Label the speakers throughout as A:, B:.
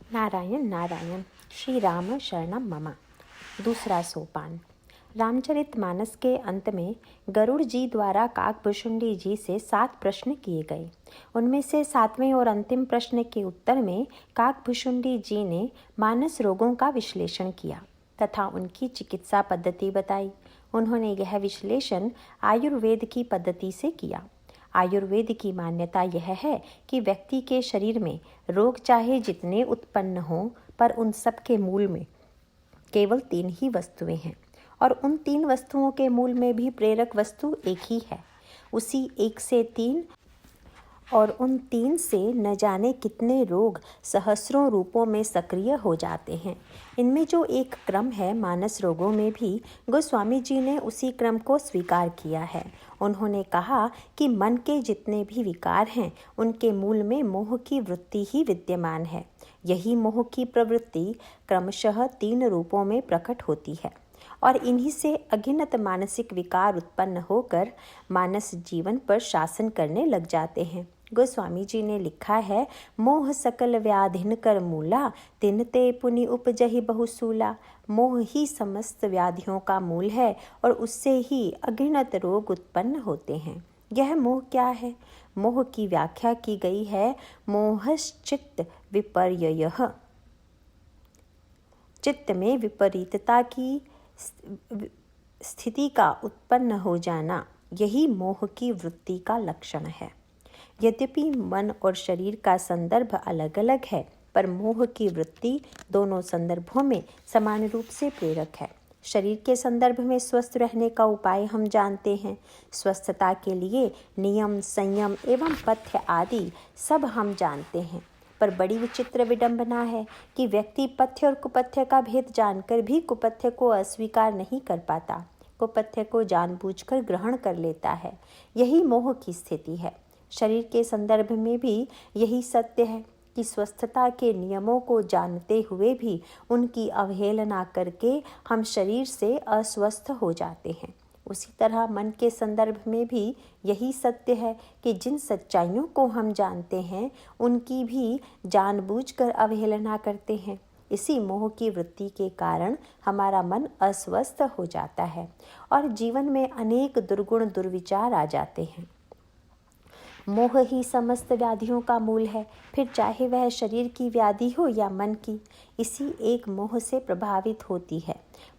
A: नारायण नारायण श्री राम शरणम मम। दूसरा सोपान। रामचरितमानस के अंत में गरुड़ जी द्वारा काकभुशुंडी जी से 7 प्रश्न किए गए। उनमें से 7वें और अंतिम प्रश्न के उत्तर में काकभुशुंडी जी ने मानस रोगों का विश्लेषण किया तथा उनकी चिकित्सा पद्धति बताई। उन्होंने यह विश्लेषण आयुर्वेद की पद्धति से किया। आयुर्वेद की मान्यता यह है कि व्यक्ति के शरीर में रोग चाहे जितने उत्पन्न हों, पर उन सब के मूल में केवल 3 ही वस्तुएं हैं और उन 3 वस्तुओं के मूल में भी प्रेरक वस्तु एक ही है। उसी 1 से 3 और उन 3 से न जाने कितने रोग सहस्रों रूपों में सक्रिय हो जाते हैं। इनमें जो एक क्रम है, मानस रोगों में भी गोस्वामी जी ने उसी क्रम को स्वीकार किया है। उन्होंने कहा कि मन के जितने भी विकार हैं, उनके मूल में मोह की वृत्ति ही विद्यमान है। यही मोह की प्रवृत्ति क्रमशः 3 रूपों में प्रकट होती है और इन्हीं से अगिनत मानसिक विकार उत्पन्न होकर मानस जीवन पर शासन करने लग जाते हैं। गोस्वामी जी ने लिखा है, मोह सकल व्याधिन कर मूला, तिनते पुनि उपजहि बहुसूला। मोह ही समस्त व्याधियों का मूल है और उससे ही अगिनत रोग उत्पन्न होते हैं। यह मोह क्या है? मोह की व्याख्या की गई है, मोहश्चित्त विपर्ययः। चित्त में विपरीतता की स्थिति का उत्पन्न हो जाना, यही मोह की वृत्ति का लक्षण है। यद्यपि मन और शरीर का संदर्भ अलग अलग है, पर मोह की वृत्ति दोनों संदर्भों में समान रूप से प्रेरक है। शरीर के संदर्भ में स्वस्थ रहने का उपाय हम जानते हैं। स्वस्थता के लिए नियम, संयम एवं पथ्य आदि सब हम जानते हैं, पर बड़ी विचित्र विडंबना है कि व्यक्ति पथ्य और कुपथ्य का भेद जानकर भी कुपथ्य को अस्वीकार नहीं कर पाता, कुपथ्य को जानबूझकर ग्रहण कर लेता है। यही मोह की स्थिति है। शरीर के संदर्भ में भी यही सत्य है कि स्वस्थता के नियमों को जानते हुए भी उनकी अवहेलना करके हम शरीर से अस्वस्थ हो जाते हैं। उसी तरह मन के संदर्भ में भी यही सत्य है कि जिन सच्चाइयों को हम जानते हैं, उनकी भी जानबूझकर अवहेलना करते हैं। इसी मोह की वृत्ति के कारण हमारा मन अस्वस्थ हो जाता है और जीवन में अनेक दुर्गुण दुर्विचार आ जाते हैं। मोह ही समस्त व्याधियों का मूल है, फिर चाहे वह शरीर की व्याधि हो या मन की, इसी एक मोह से प्रभावित होती है।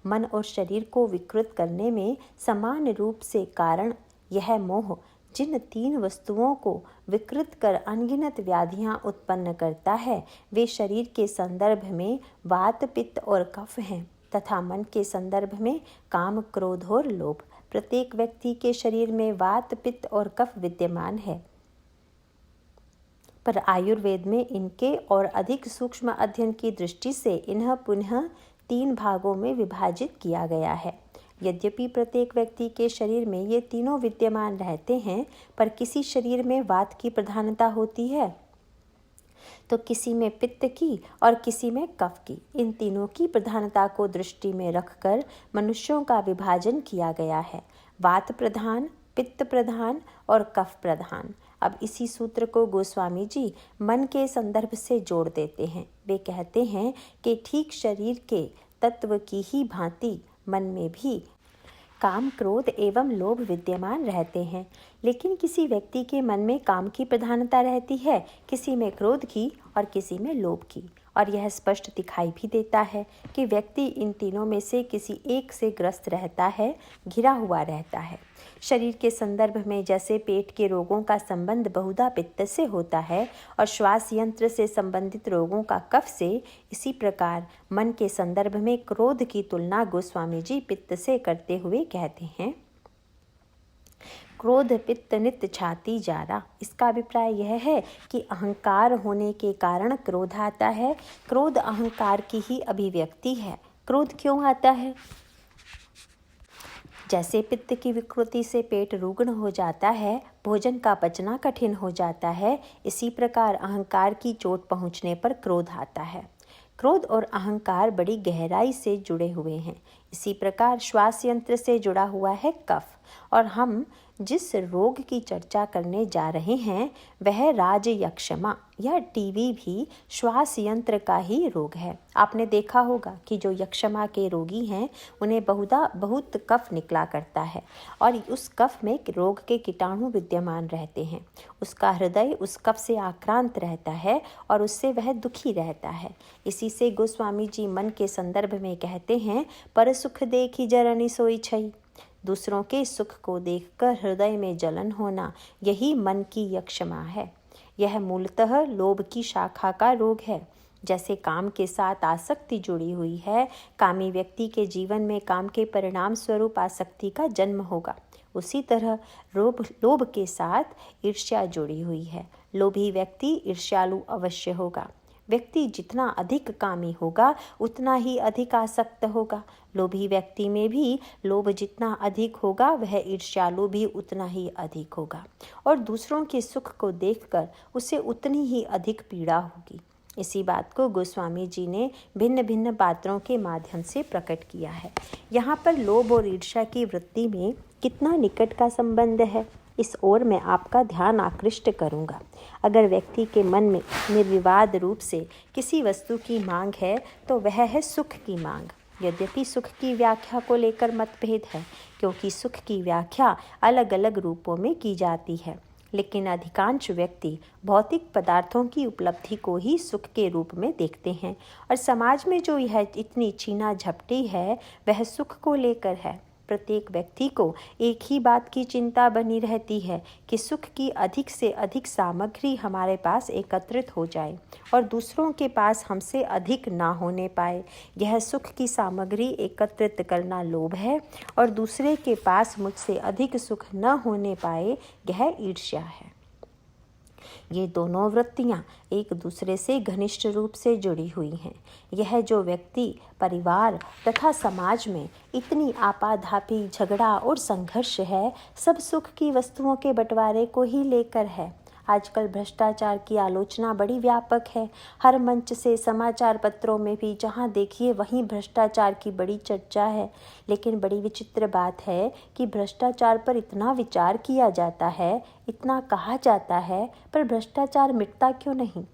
A: मन और शरीर को विकृत करने में समान रूप से कारण यह मोह जिन 3 वस्तुओं को विकृत कर अनगिनत व्याधियां उत्पन्न करता है, वे शरीर के संदर्भ में वात, पित्त और कफ हैं तथा मन के संदर्भ में काम, क्रोध और लोभ। प्रत्येक व्यक्ति के शरीर में वात, पित्त और कफ विद्यमान है, पर आयुर्वेद में इनके और अधिक सूक्ष्म अध्ययन की दृष्टि से इन्हें पुनः 3 भागों में विभाजित किया गया है। यद्यपि प्रत्येक व्यक्ति के शरीर में ये तीनों विद्यमान रहते हैं, पर किसी शरीर में वात की प्रधानता होती है तो किसी में पित्त की और किसी में कफ की। इन तीनों की प्रधानता को दृष्टि में रखकर मनुष्यों का विभाजन किया गया है, वात प्रधान, पित्त प्रधान और कफ प्रधान। अब इसी सूत्र को गोस्वामी जी मन के संदर्भ से जोड़ देते हैं। वे कहते हैं कि ठीक शरीर के तत्व की ही भांति मन में भी काम, क्रोध एवं लोभ विद्यमान रहते हैं, लेकिन किसी व्यक्ति के मन में काम की प्रधानता रहती है, किसी में क्रोध की और किसी में लोभ की। और यह स्पष्ट दिखाई भी देता है कि व्यक्ति इन तीनों में से किसी एक से ग्रस्त रहता है, घिरा हुआ रहता है। शरीर के संदर्भ में जैसे पेट के रोगों का संबंध बहुधा पित्त से होता है और श्वास यंत्र से संबंधित रोगों का कफ से, इसी प्रकार मन के संदर्भ में क्रोध की तुलना गोस्वामी जी पित्त से करते हुए कहते हैं, क्रोध पित्त नित्य छाती जारा। इसका अभिप्राय यह है कि अहंकार होने के कारण क्रोध आता है। क्रोध अहंकार की ही अभिव्यक्ति है। क्रोध क्यों आता है? जैसे पित्त की विकृति से पेट रुग्ण हो जाता है, भोजन का पचना कठिन हो जाता है, इसी प्रकार अहंकार की चोट पहुंचने पर क्रोध आता है। क्रोध और अहंकार बड़ी गहराई से जुड़े हुए हैं। इसी प्रकार श्वास यंत्र से जुड़ा हुआ है कफ, और हम जिस रोग की चर्चा करने जा रहे हैं वह राजयक्षमा या टीबी भी श्वास यंत्र का ही रोग है। आपने देखा होगा कि जो यक्षमा के रोगी हैं उन्हें बहुत कफ निकला करता है और उस कफ में रोग के कीटाणु विद्यमान रहते हैं। उसका हृदय उस कफ से आक्रांत रहता है और उससे वह दुखी रहता है। इसी से गोस्वामी जी मन के संदर्भ में कहते हैं, पर सुख देखी जरनी सोई छई। दूसरों के सुख को देखकर हृदय में जलन होना, यही मन की यक्षमा है। यह मूलतः लोभ की शाखा का रोग है। जैसे काम के साथ आसक्ति जुड़ी हुई है, कामी व्यक्ति के जीवन में काम के परिणाम स्वरूप आसक्ति का जन्म होगा। उसी तरह लोभ के साथ ईर्ष्या जुड़ी हुई है। लोभी व्यक्ति ईर्ष्यालु अवश्य होगा। व्यक्ति जितना अधिक कामी होगा उतना ही अधिक आसक्त होगा। लोभी व्यक्ति में भी लोभ जितना अधिक होगा वह ईर्ष्यालु भी उतना ही अधिक होगा और दूसरों के सुख को देखकर उसे उतनी ही अधिक पीड़ा होगी। इसी बात को गोस्वामी जी ने भिन्न भिन्न पात्रों के माध्यम से प्रकट किया है। यहाँ पर लोभ और ईर्ष्या की वृत्ति में कितना निकट का संबंध है, इस ओर मैं आपका ध्यान आकृष्ट करूँगा। अगर व्यक्ति के मन में निर्विवाद रूप से किसी वस्तु की मांग है तो वह है सुख की मांग। यद्यपि सुख की व्याख्या को लेकर मतभेद है, क्योंकि सुख की व्याख्या अलग अलग रूपों में की जाती है, लेकिन अधिकांश व्यक्ति भौतिक पदार्थों की उपलब्धि को ही सुख के रूप में देखते हैं और समाज में जो यह इतनी छीना झपटी है वह सुख को लेकर है। प्रत्येक व्यक्ति को एक ही बात की चिंता बनी रहती है कि सुख की अधिक से अधिक सामग्री हमारे पास एकत्रित हो जाए और दूसरों के पास हमसे अधिक ना होने पाए। यह सुख की सामग्री एकत्रित करना लोभ है और दूसरे के पास मुझसे अधिक सुख न होने पाए यह ईर्ष्या है। ये दोनों वृत्तियाँ एक दूसरे से घनिष्ठ रूप से जुड़ी हुई हैं। यह जो व्यक्ति परिवार तथा समाज में इतनी आपाधापी झगड़ा और संघर्ष है, सब सुख की वस्तुओं के बंटवारे को ही लेकर है। आजकल भ्रष्टाचार की आलोचना बड़ी व्यापक है। हर मंच से समाचार पत्रों में भी जहाँ देखिए वहीं भ्रष्टाचार की बड़ी चर्चा है। लेकिन बड़ी विचित्र बात है कि भ्रष्टाचार पर इतना विचार किया जाता है, इतना कहा जाता है, पर भ्रष्टाचार मिटता क्यों नहीं?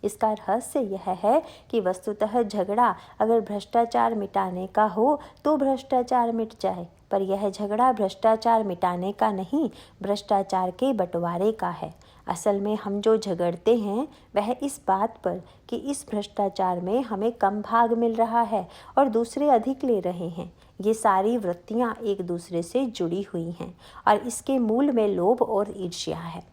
A: इसका रहस्य यह है कि वस्तुतः झगड़ा अगर भ्रष्टाचार मिटाने का हो तो भ्रष्टाचार मिट जाए, पर यह झगड़ा भ्रष्टाचार मिटाने का नहीं, भ्रष्टाचार के बंटवारे का है। असल में हम जो झगड़ते हैं वह इस बात पर कि इस भ्रष्टाचार में हमें कम भाग मिल रहा है और दूसरे अधिक ले रहे हैं। ये सारी वृत्तियाँ एक दूसरे से जुड़ी हुई हैं और इसके मूल में लोभ और ईर्ष्या है।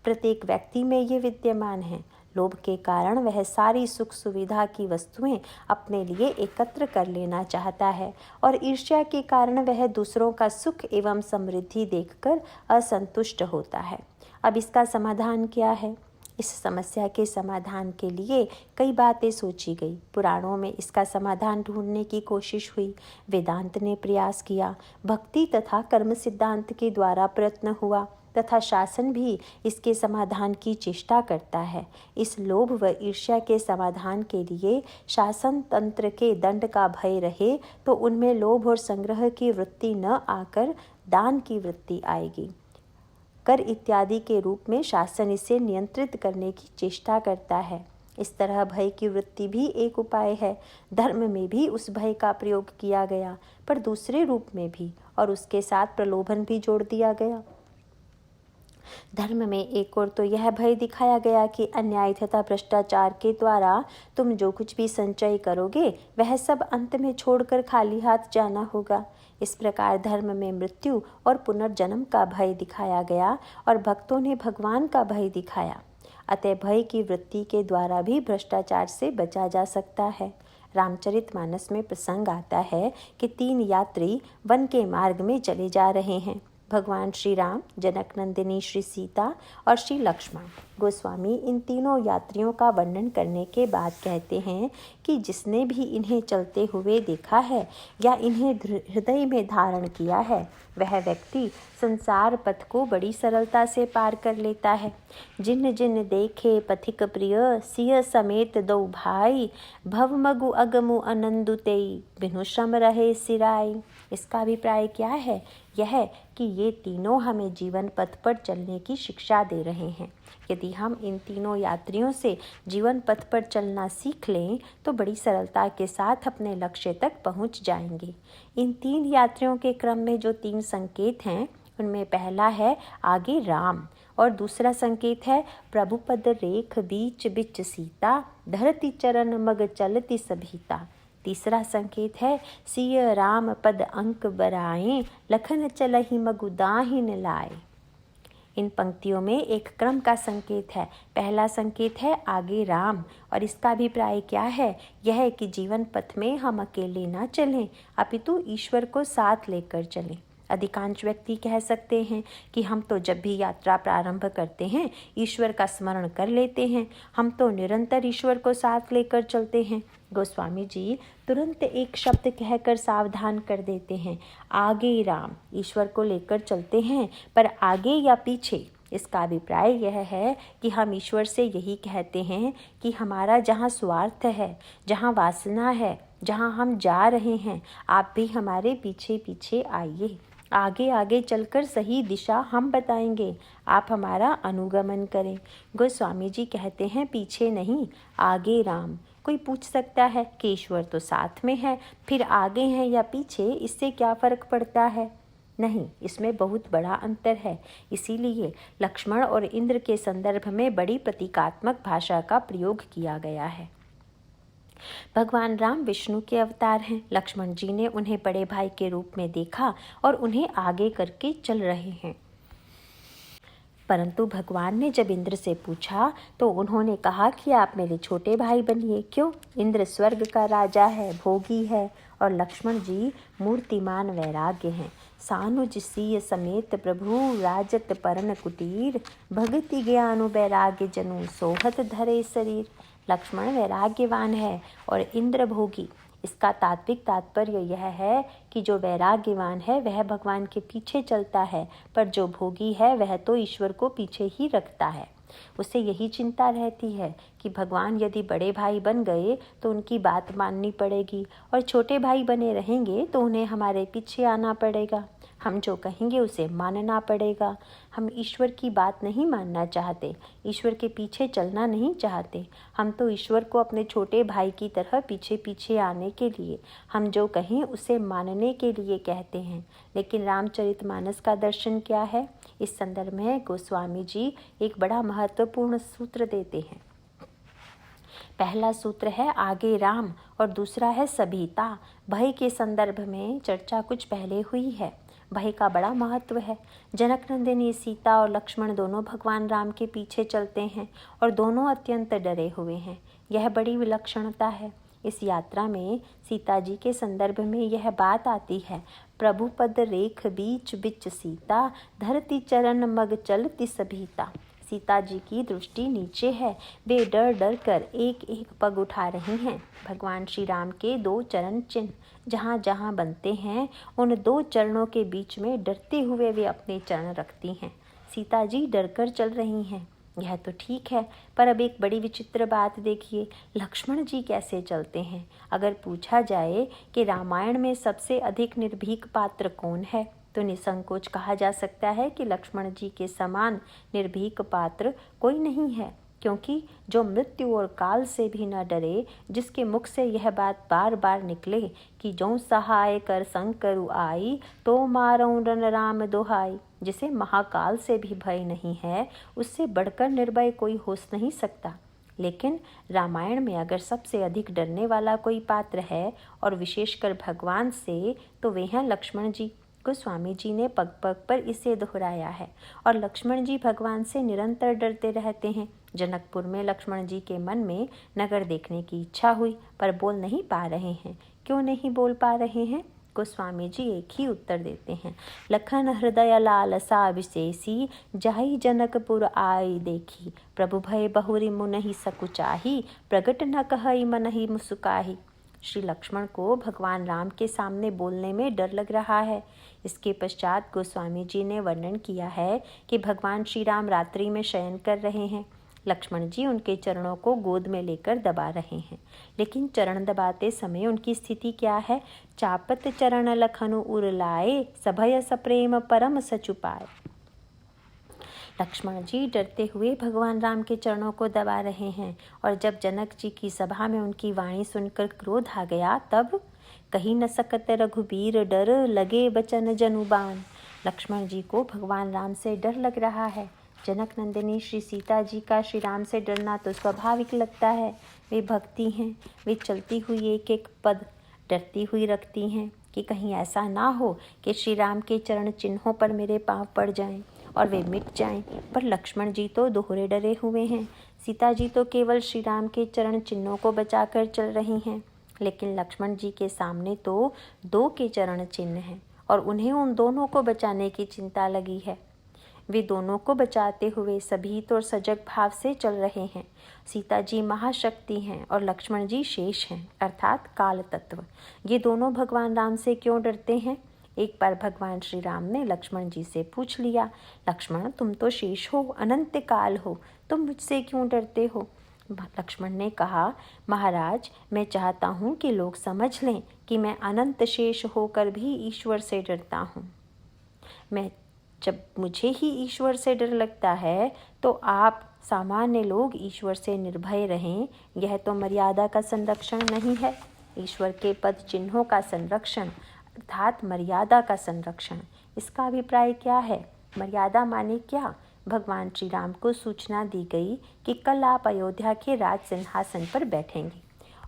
A: प्रत्येक व्यक्ति में ये विद्यमान है। लोभ के कारण वह सारी सुख सुविधा की वस्तुएं अपने लिए एकत्र कर लेना चाहता है और ईर्ष्या के कारण वह दूसरों का सुख एवं समृद्धि देखकर असंतुष्ट होता है। अब इसका समाधान क्या है? इस समस्या के समाधान के लिए कई बातें सोची गई। पुराणों में इसका समाधान ढूंढने की कोशिश हुई, वेदांत ने प्रयास किया, भक्ति तथा कर्म सिद्धांत के द्वारा प्रयत्न हुआ तथा शासन भी इसके समाधान की चेष्टा करता है। इस लोभ व ईर्ष्या के समाधान के लिए शासन तंत्र के दंड का भय रहे तो उनमें लोभ और संग्रह की वृत्ति न आकर दान की वृत्ति आएगी। कर इत्यादि के रूप में शासन इसे नियंत्रित करने की चेष्टा करता है। इस तरह भय की वृत्ति भी एक उपाय है। धर्म में भी उस भय का प्रयोग किया गया, पर दूसरे रूप में भी, और उसके साथ प्रलोभन भी जोड़ दिया गया। धर्म में एक और तो यह भय दिखाया गया कि अन्याय तथा भ्रष्टाचार के द्वारा तुम जो कुछ भी संचय करोगे वह सब अंत में छोड़कर खाली हाथ जाना होगा। इस प्रकार धर्म में मृत्यु और पुनर्जन्म का भय दिखाया गया और भक्तों ने भगवान का भय दिखाया। अतः भय की वृत्ति के द्वारा भी भ्रष्टाचार से बचा जा सकता है। रामचरितमानस में प्रसंग आता है कि 3 यात्री वन के मार्ग में चले जा रहे हैं। भगवान श्री राम, जनक नंदिनी श्री सीता और श्री लक्ष्मण। गोस्वामी इन तीनों यात्रियों का वर्णन करने के बाद कहते हैं कि जिसने भी इन्हें चलते हुए देखा है या इन्हें हृदय में धारण किया है वह व्यक्ति संसार पथ को बड़ी सरलता से पार कर लेता है। जिन जिन देखे पथिक प्रिय सिय समेत दो भाई भव मगु अगमु अनंदु तेई बिनु श्रम रहे सिराई। इसका अभिप्राय क्या है यह कि ये तीनों हमें जीवन पथ पर चलने की शिक्षा दे रहे हैं। यदि हम इन तीनों यात्रियों से जीवन पथ पर चलना सीख लें तो बड़ी सरलता के साथ अपने लक्ष्य तक पहुंच जाएंगे। इन 3 यात्रियों के क्रम में जो 3 संकेत हैं, उनमें पहला है आगे राम, और दूसरा संकेत है प्रभु पद रेख बीच बिच सीता, धरती चरण मग चलती सभीता। तीसरा संकेत है सिय राम पद अंक बराए, लखन चलहि मगु दाहिन लाए। इन पंक्तियों में एक क्रम का संकेत है। पहला संकेत है आगे राम, और इसका अभिप्राय क्या है? यह है कि जीवन पथ में हम अकेले ना चलें, अपितु ईश्वर को साथ लेकर चलें। अधिकांश व्यक्ति कह सकते हैं कि हम तो जब भी यात्रा प्रारंभ करते हैं ईश्वर का स्मरण कर लेते हैं, हम तो निरंतर ईश्वर को साथ लेकर चलते हैं। गोस्वामी जी तुरंत एक शब्द कहकर सावधान कर देते हैं, आगे राम। ईश्वर को लेकर चलते हैं, पर आगे या पीछे? इसका अभिप्राय यह है कि हम ईश्वर से यही कहते हैं कि हमारा जहाँ स्वार्थ है, जहाँ वासना है, जहाँ हम जा रहे हैं, आप भी हमारे पीछे पीछे आइए। आगे आगे चलकर सही दिशा हम बताएंगे, आप हमारा अनुगमन करें। गोस्वामी जी कहते हैं पीछे नहीं, आगे राम। कोई पूछ सकता है कि ईश्वर तो साथ में है, फिर आगे हैं या पीछे, इससे क्या फर्क पड़ता है? नहीं, इसमें बहुत बड़ा अंतर है। इसीलिए लक्ष्मण और इंद्र के संदर्भ में बड़ी प्रतीकात्मक भाषा का प्रयोग किया गया है। भगवान राम विष्णु के अवतार हैं। लक्ष्मण जी ने उन्हें बड़े भाई के रूप में देखा और उन्हें आगे करके चल रहे हैं। परंतु भगवान ने जब इंद्र से पूछा तो उन्होंने कहा कि आप मेरे छोटे भाई बनिए। क्यों? इंद्र स्वर्ग का राजा है, भोगी है, और लक्ष्मण जी मूर्तिमान वैराग्य हैं। सानुज सीय समेत प्रभु राजत परन कुटीर, भक्ति ज्ञानु वैराग्य जनु सोहत धरे शरीर। लक्ष्मण वैराग्यवान है और इंद्र भोगी। इसका तात्विक तात्पर्य यह है कि जो वैराग्यवान है वह भगवान के पीछे चलता है, पर जो भोगी है वह तो ईश्वर को पीछे ही रखता है। उसे यही चिंता रहती है कि भगवान यदि बड़े भाई बन गए तो उनकी बात माननी पड़ेगी, और छोटे भाई बने रहेंगे तो उन्हें हमारे पीछे आना पड़ेगा, हम जो कहेंगे उसे मानना पड़ेगा। हम ईश्वर की बात नहीं मानना चाहते, ईश्वर के पीछे चलना नहीं चाहते। हम तो ईश्वर को अपने छोटे भाई की तरह पीछे पीछे आने के लिए, हम जो कहें उसे मानने के लिए कहते हैं। लेकिन रामचरितमानस का दर्शन क्या है? इस संदर्भ में गोस्वामी जी एक बड़ा महत्वपूर्ण सूत्र देते हैं। पहला सूत्र है आगे राम और दूसरा है सभीता। भय के संदर्भ में चर्चा कुछ पहले हुई है। भय का बड़ा महत्व है। जनक नंदिनी सीता और लक्ष्मण दोनों भगवान राम के पीछे चलते हैं और दोनों अत्यंत डरे हुए हैं। यह बड़ी विलक्षणता है। इस यात्रा में सीता जी के संदर्भ में यह बात आती है, प्रभु पद रेख बीच बिच सीता, धरती चरण मग चलती सभीता। सीता जी की दृष्टि नीचे है, वे डर डर कर एक एक पग उठा रही हैं। भगवान श्री राम के 2 चरण चिन्ह जहाँ जहाँ बनते हैं, उन 2 चरणों के बीच में डरते हुए वे अपने चरण रखती हैं। सीता जी डरकर चल रही हैं। यह तो ठीक है, पर अब एक बड़ी विचित्र बात देखिए, लक्ष्मण जी कैसे चलते हैं। अगर पूछा जाए कि रामायण में सबसे अधिक निर्भीक पात्र कौन है, तो निसंकोच कहा जा सकता है कि लक्ष्मण जी के समान निर्भीक पात्र कोई नहीं है, क्योंकि जो मृत्यु और काल से भी न डरे, जिसके मुख से यह बात बार बार निकले कि जो सहाय कर संकरु आई, तो मारऊं रन राम दोहाई, जिसे महाकाल से भी भय नहीं है, उससे बढ़कर निर्भय कोई हो नहीं सकता। लेकिन रामायण में अगर सबसे अधिक डरने वाला कोई पात्र है, और विशेषकर भगवान से, तो वे हैं लक्ष्मण जी। गोस्वामी जी ने पग पग पर इसे दोहराया है, और लक्ष्मण जी भगवान से निरंतर डरते रहते हैं। जनकपुर में लक्ष्मण जी के मन में नगर देखने की इच्छा हुई, पर बोल नहीं पा रहे हैं। क्यों नहीं बोल पा रहे हैं? गोस्वामी जी एक ही उत्तर देते हैं, लखन हृदय लालसा विशेषी, जाहि जनकपुर आई देखी, प्रभु भय बहुरी मुनहि सकुचाही, प्रगट न कहई मनहि मुसुकाही। श्री लक्ष्मण को भगवान राम के सामने बोलने में डर लग रहा है। इसके पश्चात गोस्वामी जी ने वर्णन किया है कि भगवान श्री राम रात्रि में शयन कर रहे हैं। लक्ष्मण जी उनके चरणों को गोद में लेकर दबा रहे हैं, लेकिन चरण दबाते समय उनकी स्थिति क्या है? चापत चरण लखनु उर लाए, सभय सप्रेम परम सचुपाए। लक्ष्मण जी डरते हुए भगवान राम के चरणों को दबा रहे हैं, और जब जनक जी की सभा में उनकी वाणी सुनकर क्रोध आ गया, तब कही न सकत रघुबीर डर, लगे बचन जनुबान। लक्ष्मण जी को भगवान राम से डर लग रहा है। जनक नंदिनी श्री सीता जी का श्री राम से डरना तो स्वाभाविक लगता है। वे भक्ति हैं, वे चलती हुई एक एक पद डरती हुई रखती हैं कि कहीं ऐसा ना हो कि श्री राम के चरण चिन्हों पर मेरे पाँव पड़ जाएं और वे मिट जाएं। पर लक्ष्मण जी तो दोहरे डरे हुए हैं। सीता जी तो केवल श्री राम के चरण चिन्हों को बचाकर चल रही हैं, लेकिन लक्ष्मण जी के सामने तो 2 के चरण चिन्ह हैं और उन्हें उन दोनों को बचाने की चिंता लगी है। वे दोनों को बचाते हुए सभीत और सजग भाव से चल रहे हैं। सीता जी महाशक्ति हैं और लक्ष्मण जी शेष हैं, अर्थात काल तत्व। ये दोनों भगवान राम से क्यों डरते हैं? एक बार भगवान श्री राम ने लक्ष्मण जी से पूछ लिया, लक्ष्मण तुम तो शेष हो, अनंत काल हो, तुम मुझसे क्यों डरते हो? लक्ष्मण ने कहा, महाराज मैं चाहता हूँ कि लोग समझ लें कि मैं अनंत शेष होकर भी ईश्वर से डरता हूँ। जब मुझे ही ईश्वर से डर लगता है तो आप सामान्य लोग ईश्वर से निर्भय रहें, यह तो मर्यादा का संरक्षण नहीं है। ईश्वर के पद चिन्हों का संरक्षण अर्थात मर्यादा का संरक्षण। इसका अभिप्राय क्या है? मर्यादा माने क्या? भगवान श्री राम को सूचना दी गई कि कल आप अयोध्या के राज सिंहासन पर बैठेंगे,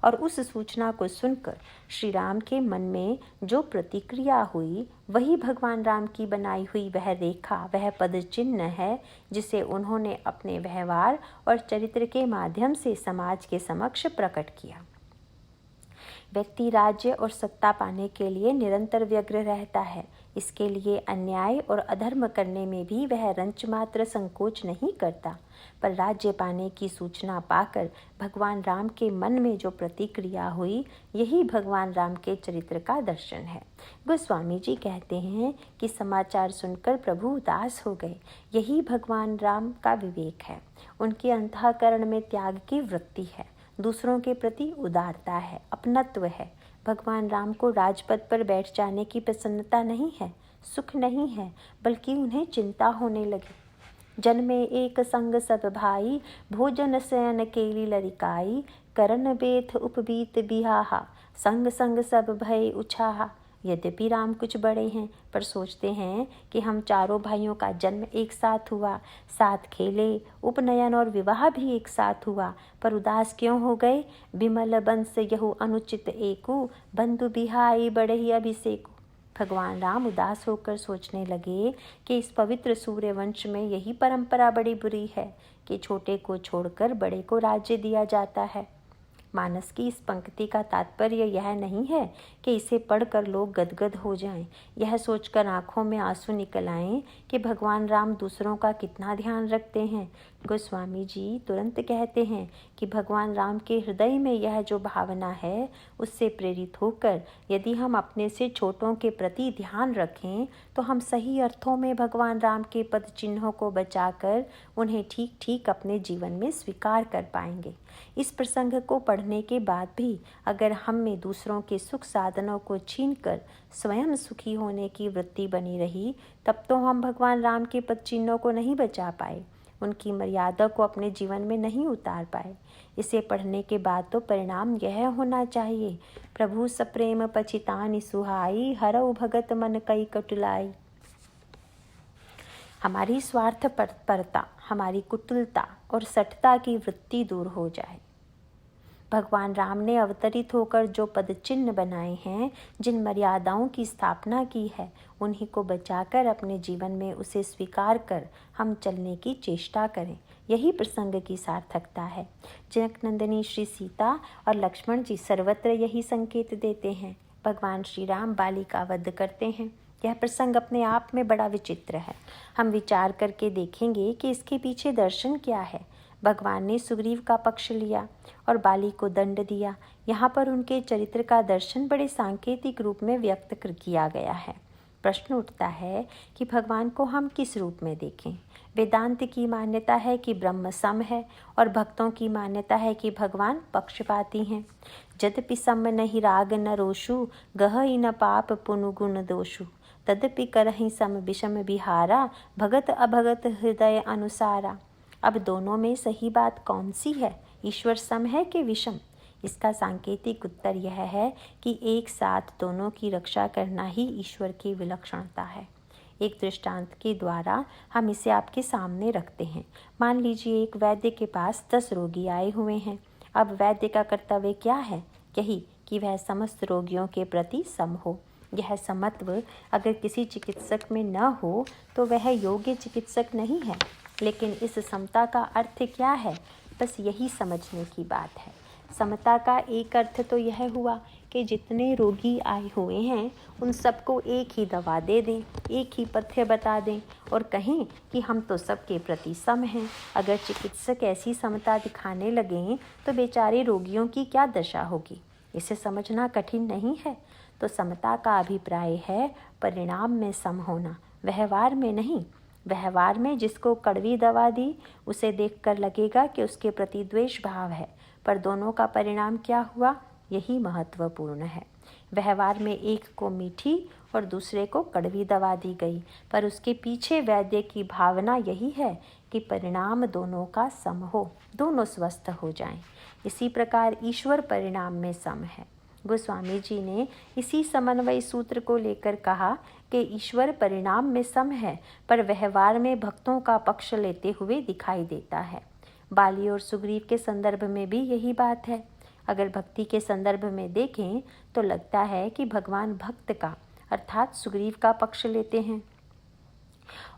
A: और उस सूचना को सुनकर श्री राम के मन में जो प्रतिक्रिया हुई वही भगवान राम की बनाई हुई वह रेखा, वह पद चिन्ह है जिसे उन्होंने अपने व्यवहार और चरित्र के माध्यम से समाज के समक्ष प्रकट किया। व्यक्ति राज्य और सत्ता पाने के लिए निरंतर व्यग्र रहता है। इसके लिए अन्याय और अधर्म करने में भी वह रंच मात्र संकोच नहीं करता। पर राज्य पाने की सूचना पाकर भगवान राम के मन में जो प्रतिक्रिया हुई, यही भगवान राम के चरित्र का दर्शन है। गोस्वामी जी कहते हैं कि समाचार सुनकर प्रभु उदास हो गए। यही भगवान राम का विवेक है। उनके अंतःकरण में त्याग की वृत्ति है, दूसरों के प्रति उदारता है, अपनत्व है। भगवान राम को राजपद पर बैठ जाने की प्रसन्नता नहीं है, सुख नहीं है, बल्कि उन्हें चिंता होने लगी। जन्मे एक संग सब भाई, भोजन शयन केली लरिकाई, करन बेथ उपबीत बिहाहा, संग संग सब भय उछाहा। यद्यपि राम कुछ बड़े हैं, पर सोचते हैं कि हम चारों भाइयों का जन्म एक साथ हुआ, साथ खेले, उपनयन और विवाह भी एक साथ हुआ, पर उदास क्यों हो गए? बिमल बंस यहु अनुचित एकु, बंधु बिहाई बढ़ई अभिषेकु। भगवान राम उदास होकर सोचने लगे कि इस पवित्र सूर्यवंश में यही परंपरा बड़ी बुरी है कि छोटे को छोड़कर बड़े को राज्य दिया जाता है। मानस की इस पंक्ति का तात्पर्य यह नहीं है कि इसे पढ़कर लोग गदगद हो जाएं, यह सोचकर आंखों में आंसू निकल आएं कि भगवान राम दूसरों का कितना ध्यान रखते हैं। गोस्वामी जी तुरंत कहते हैं कि भगवान राम के हृदय में यह जो भावना है, उससे प्रेरित होकर यदि हम अपने से छोटों के प्रति ध्यान रखें तो हम सही अर्थों में भगवान राम के पद चिन्हों को बचाकर उन्हें ठीक ठीक अपने जीवन में स्वीकार कर पाएंगे। इस प्रसंग को पढ़ने के बाद भी अगर हम में दूसरों के सुख साधनों को छीनकर स्वयं सुखी होने की वृत्ति बनी रही, तब तो हम भगवान राम के पद चिन्हों को नहीं बचा पाए, उनकी मर्यादा को अपने जीवन में नहीं उतार पाए। इसे पढ़ने के बाद तो परिणाम यह होना चाहिए, प्रभु सप्रेम पछितानि सुहाई, हरऊ भगत मन कई कटुलाई। हमारी स्वार्थपरता, हमारी कुटिलता और सठता की वृत्ति दूर हो जाए। भगवान राम ने अवतरित होकर जो पद चिन्ह बनाए हैं, जिन मर्यादाओं की स्थापना की है, उन्हीं को बचाकर अपने जीवन में उसे स्वीकार कर हम चलने की चेष्टा करें। यही प्रसंग की सार्थकता है। जनक नंदिनी श्री सीता और लक्ष्मण जी सर्वत्र यही संकेत देते हैं। भगवान श्री राम बाली का वध करते हैं। यह प्रसंग अपने आप में बड़ा विचित्र है। हम विचार करके देखेंगे कि इसके पीछे दर्शन क्या है। भगवान ने सुग्रीव का पक्ष लिया और बाली को दंड दिया। यहाँ पर उनके चरित्र का दर्शन बड़े सांकेतिक रूप में व्यक्त किया गया है। प्रश्न उठता है कि भगवान को हम किस रूप में देखें? वेदांत की मान्यता है कि ब्रह्म सम है और भक्तों की मान्यता है कि भगवान पक्षपाती हैं। यद्यपि सम नहीं राग न रोषु, गहहि न पाप पुनुगुण दोषु, तदपि करहि सम विषम विहारा, भगत अभगत हृदय अनुसारा। अब दोनों में सही बात कौन सी है? ईश्वर सम है कि विषम? इसका सांकेतिक उत्तर यह है कि एक साथ दोनों की रक्षा करना ही ईश्वर की विलक्षणता है। एक दृष्टांत के द्वारा हम इसे आपके सामने रखते हैं। मान लीजिए एक वैद्य के पास 10 रोगी आए हुए हैं। अब वैद्य का कर्तव्य क्या है? यही कि वह समस्त रोगियों के प्रति सम हो। यह समत्व अगर किसी चिकित्सक में न हो तो वह योग्य चिकित्सक नहीं है। लेकिन इस समता का अर्थ क्या है? बस यही समझने की बात है। समता का एक अर्थ तो यह हुआ कि जितने रोगी आए हुए हैं उन सबको एक ही दवा दे दें, एक ही पथ्य बता दें और कहें कि हम तो सबके प्रति सम हैं। अगर चिकित्सक ऐसी समता दिखाने लगें तो बेचारे रोगियों की क्या दशा होगी? इसे समझना कठिन नहीं है। तो समता का अभिप्राय है परिणाम में सम होना, व्यवहार में नहीं। व्यवहार में जिसको कड़वी दवा दी उसे देखकर लगेगा कि उसके प्रति द्वेष भाव है, पर दोनों का परिणाम क्या हुआ, यही महत्वपूर्ण है। व्यवहार में एक को मीठी और दूसरे को कड़वी दवा दी गई, पर उसके पीछे वैद्य की भावना यही है कि परिणाम दोनों का सम हो, दोनों स्वस्थ हो जाएं। इसी प्रकार ईश्वर परिणाम में सम है। गोस्वामी जी ने इसी समन्वय सूत्र को लेकर कहा कि ईश्वर परिणाम में सम है, पर व्यवहार में भक्तों का पक्ष लेते हुए दिखाई देता है। बाली और सुग्रीव के संदर्भ में भी यही बात है। अगर भक्ति के संदर्भ में देखें तो लगता है कि भगवान भक्त का अर्थात सुग्रीव का पक्ष लेते हैं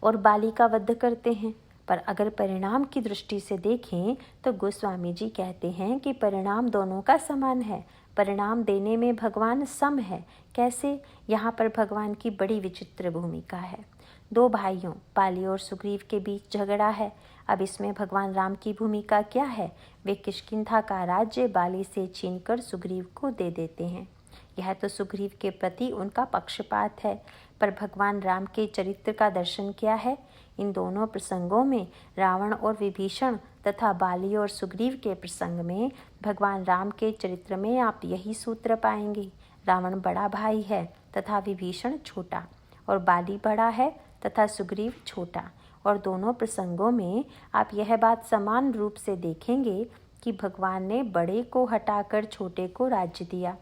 A: और बाली का वध करते हैं। पर अगर परिणाम की दृष्टि से देखें तो गोस्वामी जी कहते हैं कि परिणाम दोनों का समान है। परिणाम देने में भगवान सम है। कैसे? यहाँ पर भगवान की बड़ी विचित्र भूमिका है। 2 भाइयों बाली और सुग्रीव के बीच झगड़ा है। अब इसमें भगवान राम की भूमिका क्या है? वे किष्किंधा का राज्य बाली से छीनकर सुग्रीव को दे देते हैं। यह तो सुग्रीव के प्रति उनका पक्षपात है, पर भगवान राम के चरित्र का दर्शन क्या है? इन दोनों प्रसंगों में रावण और विभीषण तथा बाली और सुग्रीव के प्रसंग में भगवान राम के चरित्र में आप यही सूत्र पाएंगे। रावण बड़ा भाई है तथा विभीषण छोटा, और बाली बड़ा है तथा सुग्रीव छोटा। और दोनों प्रसंगों में आप यह बात समान रूप से देखेंगे कि भगवान ने बड़े को हटाकर छोटे को राज्य दिया,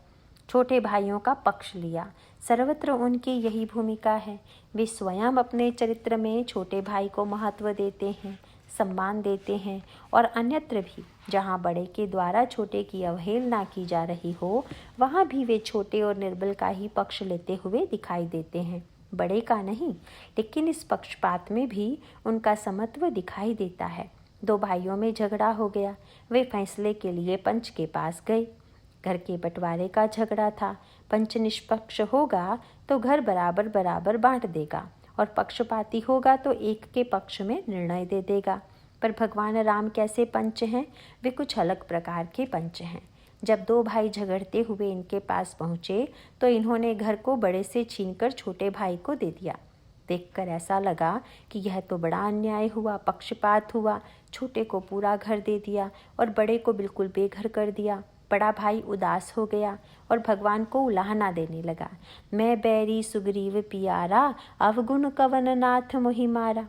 A: छोटे भाइयों का पक्ष लिया। सर्वत्र उनकी यही भूमिका है। वे स्वयं अपने चरित्र में छोटे भाई को महत्व देते हैं, सम्मान देते हैं, और अन्यत्र भी जहाँ बड़े के द्वारा छोटे की अवहेलना की जा रही हो वहाँ भी वे छोटे और निर्बल का ही पक्ष लेते हुए दिखाई देते हैं, बड़े का नहीं। लेकिन इस पक्षपात में भी उनका समत्व दिखाई देता है। 2 भाइयों में झगड़ा हो गया। वे फैसले के लिए पंच के पास गए। घर के बंटवारे का झगड़ा था। पंच निष्पक्ष होगा तो घर बराबर बराबर बांट देगा, और पक्षपाती होगा तो एक के पक्ष में निर्णय दे देगा। पर भगवान राम कैसे पंच हैं? वे कुछ अलग प्रकार के पंच हैं। जब 2 भाई झगड़ते हुए इनके पास पहुँचे तो इन्होंने घर को बड़े से छीनकर छोटे भाई को दे दिया। देखकर ऐसा लगा कि यह तो बड़ा अन्याय हुआ, पक्षपात हुआ। छोटे को पूरा घर दे दिया और बड़े को बिल्कुल बेघर कर दिया। बड़ा भाई उदास हो गया और भगवान को उलाहना देने लगा। मैं बैरी सुग्रीव पियारा, अवगुण कवन नाथ मोहि मारा।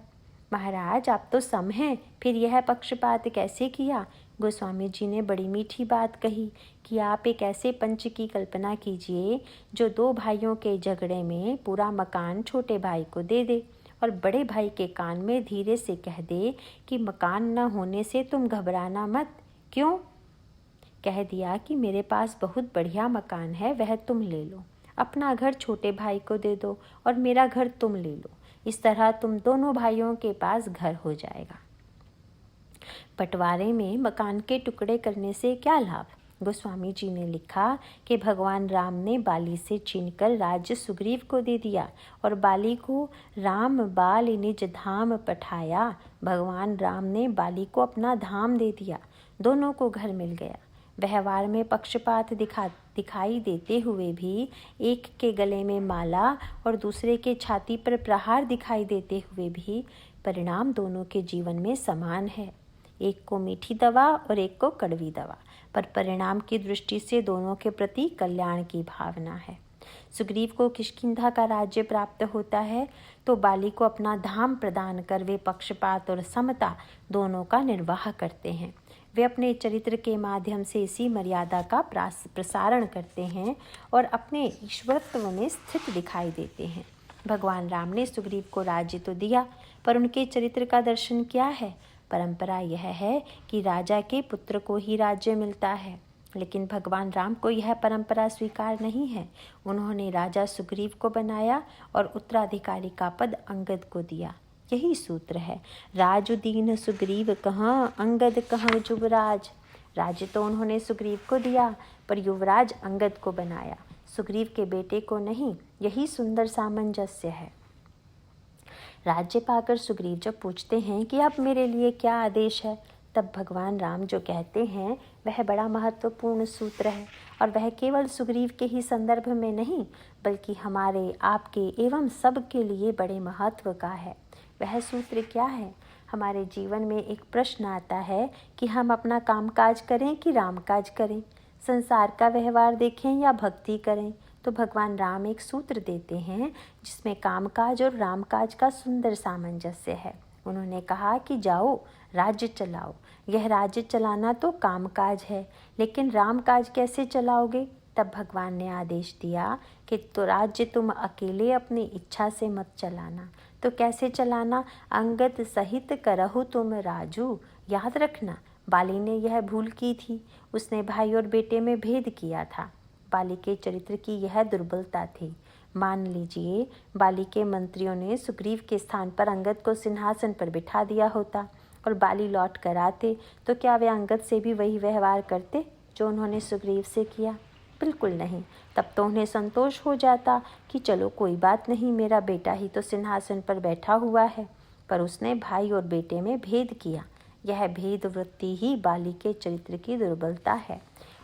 A: महाराज आप तो सम हैं, फिर यह पक्षपात कैसे किया? गोस्वामी जी ने बड़ी मीठी बात कही कि आप एक ऐसे पंच की कल्पना कीजिए जो 2 भाइयों के झगड़े में पूरा मकान छोटे भाई को दे दे और बड़े भाई के कान में धीरे से कह दे कि मकान न होने से तुम घबराना मत। क्यों? कह दिया कि मेरे पास बहुत बढ़िया मकान है, वह तुम ले लो। अपना घर छोटे भाई को दे दो और मेरा घर तुम ले लो। इस तरह तुम दोनों भाइयों के पास घर हो जाएगा। बंटवारे में मकान के टुकड़े करने से क्या लाभ? गोस्वामी जी ने लिखा कि भगवान राम ने बाली से छीनकर राज्य सुग्रीव को दे दिया और बाली को राम बाल निज धाम पठाया। भगवान राम ने बाली को अपना धाम दे दिया। दोनों को घर मिल गया। व्यवहार में पक्षपात दिखाई देते हुए भी, एक के गले में माला और दूसरे के छाती पर प्रहार दिखाई देते हुए भी परिणाम दोनों के जीवन में समान है। एक को मीठी दवा और एक को कड़वी दवा, पर परिणाम की दृष्टि से दोनों के प्रति कल्याण की भावना है। सुग्रीव को किष्किंधा का राज्य प्राप्त होता है तो बाली को अपना धाम प्रदान कर वे पक्षपात और समता दोनों का निर्वाह करते हैं। वे अपने चरित्र के माध्यम से इसी मर्यादा का प्रसारण करते हैं और अपने ईश्वरत्व में स्थित दिखाई देते हैं। भगवान राम ने सुग्रीव को राज्य तो दिया, पर उनके चरित्र का दर्शन क्या है? परंपरा यह है कि राजा के पुत्र को ही राज्य मिलता है, लेकिन भगवान राम को यह परंपरा स्वीकार नहीं है। उन्होंने राजा सुग्रीव को बनाया और उत्तराधिकारी का पद अंगद को दिया। यही सूत्र है, राजुदीन सुग्रीव कहाँ, अंगद कहाँ युवराज। राज्य तो उन्होंने सुग्रीव को दिया, पर युवराज अंगद को बनाया, सुग्रीव के बेटे को नहीं। यही सुंदर सामंजस्य है। राज्य पाकर सुग्रीव जब पूछते हैं कि अब मेरे लिए क्या आदेश है, तब भगवान राम जो कहते हैं वह बड़ा महत्वपूर्ण सूत्र है, और वह केवल सुग्रीव के ही संदर्भ में नहीं बल्कि हमारे, आपके एवं सब के लिए बड़े महत्व का है। वह सूत्र क्या है? हमारे जीवन में एक प्रश्न आता है कि हम अपना कामकाज करें कि रामकाज करें, संसार का व्यवहार देखें या भक्ति करें। तो भगवान राम एक सूत्र देते हैं जिसमें कामकाज और रामकाज का सुंदर सामंजस्य है। उन्होंने कहा कि जाओ राज्य चलाओ। यह राज्य चलाना तो कामकाज है, लेकिन रामकाज कैसे चलाओगे? तब भगवान ने आदेश दिया कि तो राज्य तुम अकेले अपनी इच्छा से मत चलाना। तो कैसे चलाना? अंगद सहित करहु तुम राजू। याद रखना, बाली ने यह भूल की थी। उसने भाई और बेटे में भेद किया था। बाली के चरित्र की यह दुर्बलता थी। मान लीजिए बाली के मंत्रियों ने सुग्रीव के स्थान पर अंगद को सिंहासन पर बिठा दिया होता और बाली लौट कर आते, तो क्या वे अंगद से भी वही व्यवहार करते जो उन्होंने सुग्रीव से किया? बिल्कुल नहीं। तब तो उन्हें संतोष हो जाता कि चलो कोई बात नहीं, मेरा बेटा ही तो सिंहासन पर बैठा हुआ है। पर उसने भाई और बेटे में भेद किया। यह भेद वृत्ति ही बाली के चरित्र की दुर्बलता है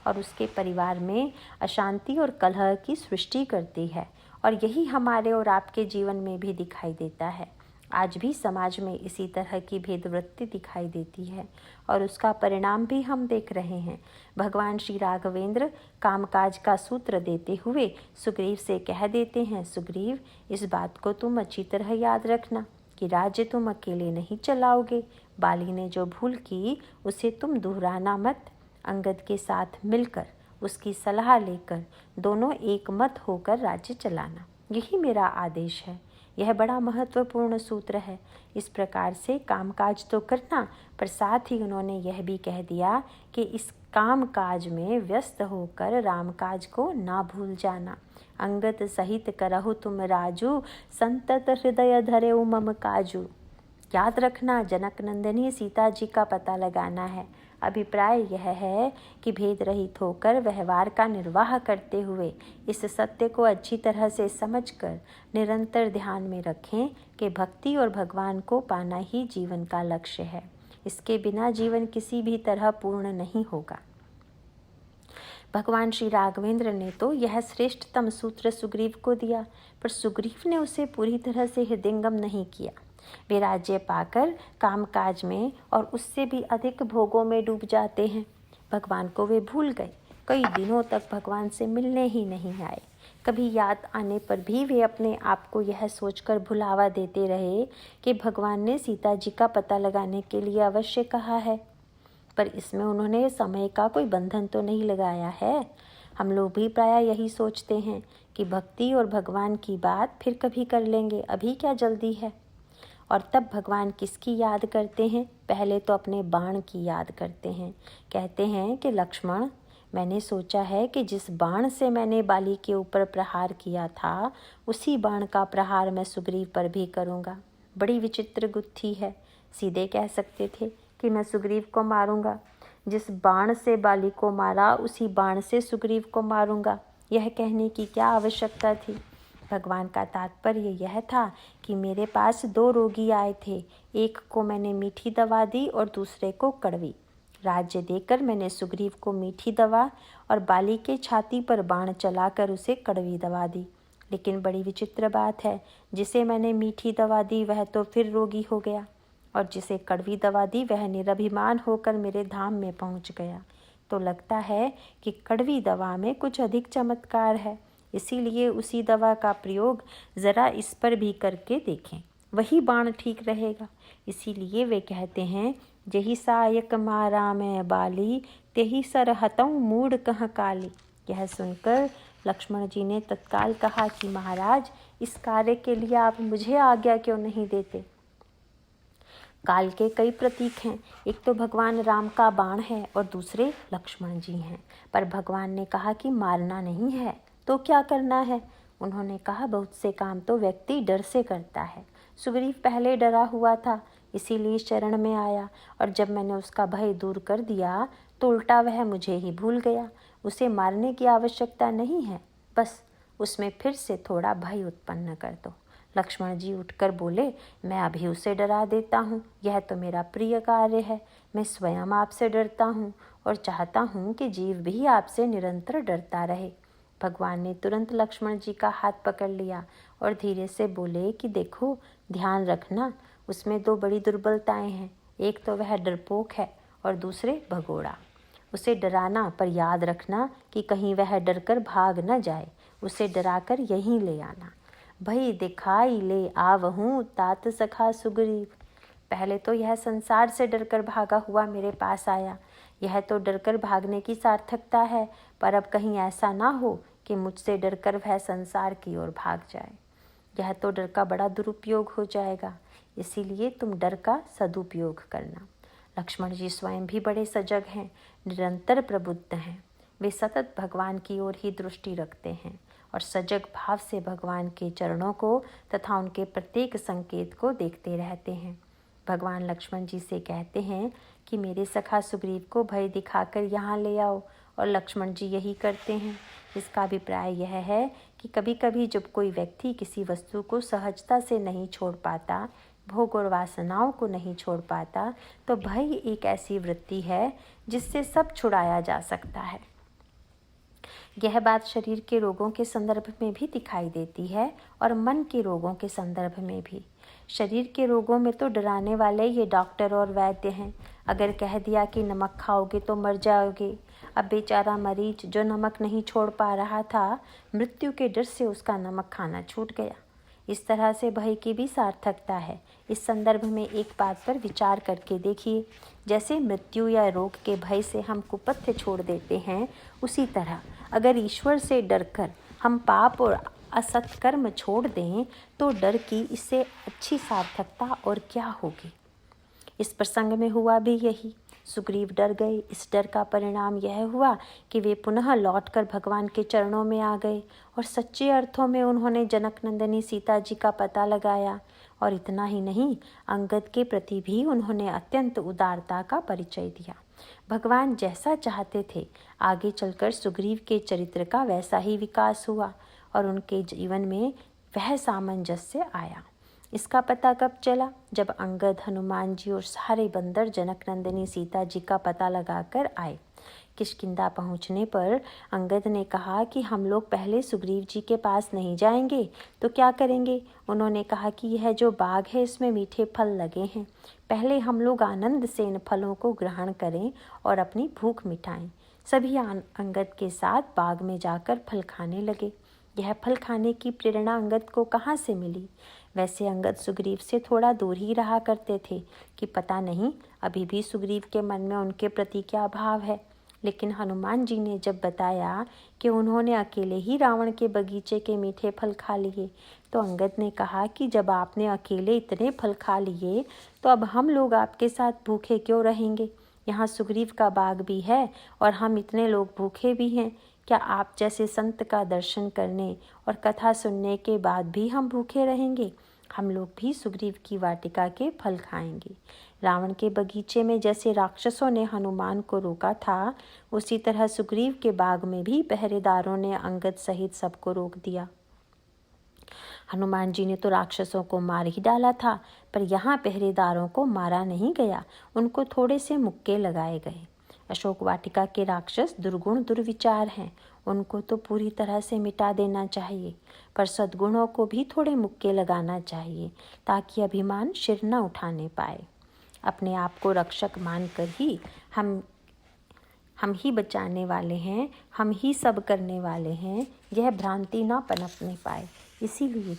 A: और उसके परिवार में अशांति और कलह की सृष्टि करती है। और यही हमारे और आपके जीवन में भी दिखाई देता है। आज भी समाज में इसी तरह की भेदवृत्ति दिखाई देती है और उसका परिणाम भी हम देख रहे हैं। भगवान श्री राघवेंद्र कामकाज का सूत्र देते हुए सुग्रीव से कह देते हैं, सुग्रीव इस बात को तुम अच्छी तरह याद रखना कि राज्य तुम अकेले नहीं चलाओगे। बाली ने जो भूल की उसे तुम दोहराना मत। अंगद के साथ मिलकर, उसकी सलाह लेकर दोनों एक मत होकर राज्य चलाना, यही मेरा आदेश है। यह बड़ा महत्वपूर्ण सूत्र है। इस प्रकार से कामकाज तो करना, पर साथ ही उन्होंने यह भी कह दिया कि इस कामकाज में व्यस्त होकर रामकाज को ना भूल जाना। अंगद सहित करहु तुम राजू, संतत हृदय धरे मम काजू। याद रखना, जनक नंदिनी सीता जी का पता लगाना है। अभिप्राय यह है कि भेद रहित होकर व्यवहार का निर्वाह करते हुए इस सत्य को अच्छी तरह से समझकर निरंतर ध्यान में रखें कि भक्ति और भगवान को पाना ही जीवन का लक्ष्य है। इसके बिना जीवन किसी भी तरह पूर्ण नहीं होगा। भगवान श्री राघवेंद्र ने तो यह श्रेष्ठतम सूत्र सुग्रीव को दिया, पर सुग्रीव ने उसे पूरी तरह से हृदयंगम नहीं किया। वे राज्य पाकर कामकाज में और उससे भी अधिक भोगों में डूब जाते हैं। भगवान को वे भूल गए। कई दिनों तक भगवान से मिलने ही नहीं आए। कभी याद आने पर भी वे अपने आप को यह सोचकर भुलावा देते रहे कि भगवान ने सीता जी का पता लगाने के लिए अवश्य कहा है, पर इसमें उन्होंने समय का कोई बंधन तो नहीं लगाया है। हम लोग भी प्रायः यही सोचते हैं कि भक्ति और भगवान की बात फिर कभी कर लेंगे, अभी क्या जल्दी है। और तब भगवान किसकी याद करते हैं? पहले तो अपने बाण की याद करते हैं। कहते हैं कि लक्ष्मण, मैंने सोचा है कि जिस बाण से मैंने बाली के ऊपर प्रहार किया था, उसी बाण का प्रहार मैं सुग्रीव पर भी करूँगा। बड़ी विचित्र गुत्थी है। सीधे कह सकते थे कि मैं सुग्रीव को मारूंगा। जिस बाण से बाली को मारा, उसी बाण से सुग्रीव को मारूंगा। यह कहने की क्या आवश्यकता थी? भगवान का तात्पर्य यह था कि मेरे पास 2 रोगी आए थे, एक को मैंने मीठी दवा दी और दूसरे को कड़वी। राज्य देकर मैंने सुग्रीव को मीठी दवा और बाली के छाती पर बाण चलाकर उसे कड़वी दवा दी। लेकिन बड़ी विचित्र बात है, जिसे मैंने मीठी दवा दी वह तो फिर रोगी हो गया, और जिसे कड़वी दवा दी वह निरभिमान होकर मेरे धाम में पहुंच गया। तो लगता है कि कड़वी दवा में कुछ अधिक चमत्कार है, इसीलिए उसी दवा का प्रयोग ज़रा इस पर भी करके देखें, वही बाण ठीक रहेगा। इसीलिए वे कहते हैं, जही सायक मारा मैं बाली, तेही सरहतऊँ मूड कह काली। यह सुनकर लक्ष्मण जी ने तत्काल कहा कि महाराज, इस कार्य के लिए आप मुझे आज्ञा क्यों नहीं देते। काल के कई प्रतीक हैं, एक तो भगवान राम का बाण है और दूसरे लक्ष्मण जी हैं। पर भगवान ने कहा कि मारना नहीं है तो क्या करना है। उन्होंने कहा, बहुत से काम तो व्यक्ति डर से करता है। सुग्रीव पहले डरा हुआ था, इसीलिए शरण में आया, और जब मैंने उसका भय दूर कर दिया तो उल्टा वह मुझे ही भूल गया। उसे मारने की आवश्यकता नहीं है, बस उसमें फिर से थोड़ा भय उत्पन्न कर दो। लक्ष्मण जी उठकर बोले, मैं अभी उसे डरा देता हूँ, यह तो मेरा प्रिय कार्य है। मैं स्वयं आपसे डरता हूँ और चाहता हूँ कि जीव भी आपसे निरंतर डरता रहे। भगवान ने तुरंत लक्ष्मण जी का हाथ पकड़ लिया और धीरे से बोले कि देखो, ध्यान रखना, उसमें दो बड़ी दुर्बलताएं हैं। एक तो वह डरपोक है और दूसरे भगोड़ा। उसे डराना, पर याद रखना कि कहीं वह डरकर भाग न जाए। उसे डराकर यहीं ले आना। भई दिखाई ले आवहूँ तात सखा सुग्रीव। पहले तो यह संसार से डरकर भागा हुआ मेरे पास आया, यह तो डरकर भागने की सार्थकता है, पर अब कहीं ऐसा ना हो कि मुझसे डरकर वह संसार की ओर भाग जाए। यह तो डर का बड़ा दुरुपयोग हो जाएगा, इसीलिए तुम डर का सदुपयोग करना। लक्ष्मण जी स्वयं भी बड़े सजग हैं, निरंतर प्रबुद्ध हैं। वे सतत भगवान की ओर ही दृष्टि रखते हैं और सजग भाव से भगवान के चरणों को तथा उनके प्रत्येक संकेत को देखते रहते हैं। भगवान लक्ष्मण जी से कहते हैं कि मेरे सखा सुग्रीव को भय दिखाकर यहाँ ले आओ, और लक्ष्मण जी यही करते हैं। इसका अभिप्राय यह है कि कभी कभी जब कोई व्यक्ति किसी वस्तु को सहजता से नहीं छोड़ पाता, भोग और वासनाओं को नहीं छोड़ पाता, तो भय एक ऐसी वृत्ति है जिससे सब छुड़ाया जा सकता है। यह बात शरीर के रोगों के संदर्भ में भी दिखाई देती है और मन के रोगों के संदर्भ में भी। शरीर के रोगों में तो डराने वाले ये डॉक्टर और वैद्य हैं। अगर कह दिया कि नमक खाओगे तो मर जाओगे, अब बेचारा मरीज जो नमक नहीं छोड़ पा रहा था, मृत्यु के डर से उसका नमक खाना छूट गया। इस तरह से भय की भी सार्थकता है। इस संदर्भ में एक बात पर विचार करके देखिए, जैसे मृत्यु या रोग के भय से हम कुपथ्य छोड़ देते हैं, उसी तरह अगर ईश्वर से डरकर हम पाप और असत्कर्म छोड़ दें तो डर की इससे अच्छी सार्थकता और क्या होगी। इस प्रसंग में हुआ भी यही। सुग्रीव डर गए। इस डर का परिणाम यह हुआ कि वे पुनः लौटकर भगवान के चरणों में आ गए और सच्चे अर्थों में उन्होंने जनक नंदिनी सीता जी का पता लगाया। और इतना ही नहीं, अंगद के प्रति भी उन्होंने अत्यंत उदारता का परिचय दिया। भगवान जैसा चाहते थे, आगे चलकर सुग्रीव के चरित्र का वैसा ही विकास हुआ और उनके जीवन में वह सामंजस्य आया। इसका पता कब चला? जब अंगद, हनुमान जी और सारे बंदर जनक नंदिनी सीता जी का पता लगाकर आए। किष्किंधा पहुंचने पर अंगद ने कहा कि हम लोग पहले सुग्रीव जी के पास नहीं जाएंगे तो क्या करेंगे? उन्होंने कहा कि यह जो बाग है इसमें मीठे फल लगे हैं, पहले हम लोग आनंद से इन फलों को ग्रहण करें और अपनी भूख मिटाएं। सभी अंगद के साथ बाग में जाकर फल खाने लगे। यह फल खाने की प्रेरणा अंगद को कहाँ से मिली? वैसे अंगद सुग्रीव से थोड़ा दूर ही रहा करते थे कि पता नहीं अभी भी सुग्रीव के मन में उनके प्रति क्या भाव है। लेकिन हनुमान जी ने जब बताया कि उन्होंने अकेले ही रावण के बगीचे के मीठे फल खा लिए, तो अंगद ने कहा कि जब आपने अकेले इतने फल खा लिए तो अब हम लोग आपके साथ भूखे क्यों रहेंगे? यहाँ सुग्रीव का बाग भी है और हम इतने लोग भूखे भी हैं। क्या आप जैसे संत का दर्शन करने और कथा सुनने के बाद भी हम भूखे रहेंगे? हम लोग भी सुग्रीव की वाटिका के फल खाएंगे। रावण के बगीचे में जैसे राक्षसों ने हनुमान को रोका था, उसी तरह सुग्रीव के बाग में भी पहरेदारों ने अंगद सहित सबको रोक दिया। हनुमान जी ने तो राक्षसों को मार ही डाला था, पर यहाँ पहरेदारों को मारा नहीं गया, उनको थोड़े से मुक्के लगाए गए। अशोक वाटिका के राक्षस दुर्गुण दुर्विचार हैं। उनको तो पूरी तरह से मिटा देना चाहिए, पर सद्गुणों को भी थोड़े मुक्के लगाना चाहिए ताकि अभिमान सिर न उठाने पाए। अपने आप को रक्षक मानकर ही हम ही बचाने वाले हैं, हम ही सब करने वाले हैं, यह भ्रांति ना पनपने पाए। इसीलिए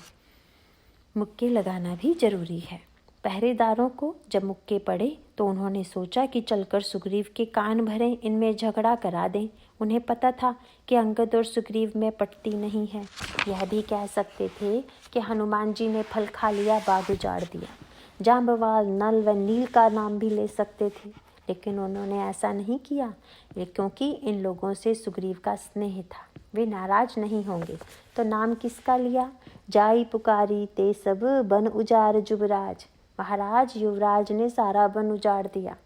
A: मुक्के लगाना भी जरूरी है। पहरेदारों को जब मुक्के पड़े तो उन्होंने सोचा कि चलकर सुग्रीव के कान भरें, इनमें झगड़ा करा दें। उन्हें पता था कि अंगद और सुग्रीव में पटती नहीं है। यह भी कह सकते थे कि हनुमान जी ने फल खा लिया, बाग उजाड़ दिया। जांबवाल, नल व नील का नाम भी ले सकते थे, लेकिन उन्होंने ऐसा नहीं किया, क्योंकि इन लोगों से सुग्रीव का स्नेह था। वे नाराज नहीं होंगे तो नाम किसका लिया? जाई पुकारी ते सब बन उजाड़ जुबराज। महाराज युवराज ने सारा वन उजाड़ दिया।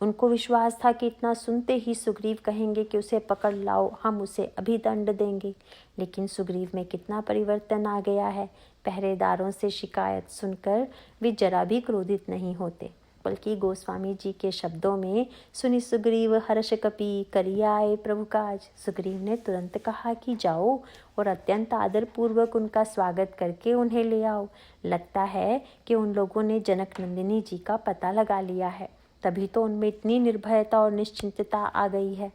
A: उनको विश्वास था कि इतना सुनते ही सुग्रीव कहेंगे कि उसे पकड़ लाओ, हम उसे अभी दंड देंगे। लेकिन सुग्रीव में कितना परिवर्तन आ गया है। पहरेदारों से शिकायत सुनकर वे जरा भी क्रोधित नहीं होते, बल्कि गोस्वामी जी के शब्दों में सुनी सुग्रीव हर्ष कपि करियाए प्रभु काज। सुग्रीव ने तुरंत कहा कि जाओ और अत्यंत आदरपूर्वक उनका स्वागत करके उन्हें ले आओ। लगता है कि उन लोगों ने जनक नंदिनी जी का पता लगा लिया है, तभी तो उनमें इतनी निर्भयता और निश्चिंतता आ गई है।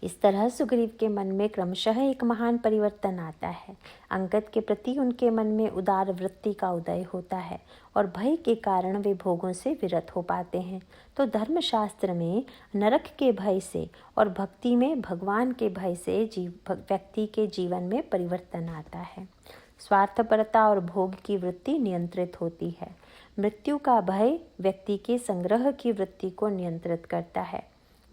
A: इस तरह सुग्रीव के मन में क्रमशः एक महान परिवर्तन आता है। अंगद के प्रति उनके मन में उदार वृत्ति का उदय होता है और भय के कारण वे भोगों से विरत हो पाते हैं। तो धर्मशास्त्र में नरक के भय से और भक्ति में भगवान के भय से व्यक्ति के जीवन में परिवर्तन आता है। स्वार्थपरता और भोग की वृत्ति नियंत्रित होती है। मृत्यु का भय व्यक्ति के संग्रह की वृत्ति को नियंत्रित करता है।